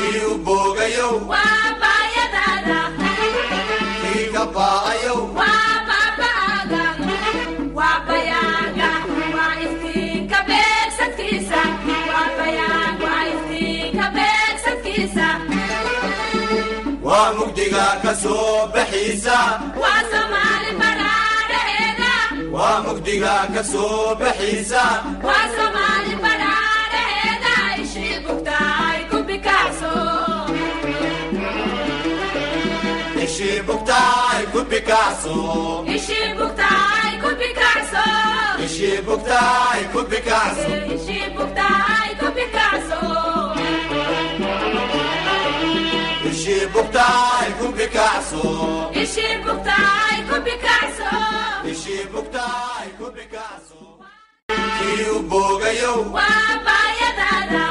Kiu bogayo, wabayadada, kikabayo, wababaga, wabayaga, waistinka begsatkiisa, wabayaga, waistinka begsatkiisa, waa mugdiga ka soo baxaysa, waa Soomaali badhaadheeda, waa mugdiga ka soo baxaysa, waa Soomaali badhaadheeda, ishii bugtaay ku bikacso, ishii bugtaay ku bikacso, ishii bugtaay ku bikacso, ishii bugtaay ku bikacso, ishii bugtaay ku bikacso. ishii bugtaay ku bikacso, ishii bugtaay ku bikacso, ishii bugtaay ku bikacso. Kiu bogayo, wabayadada,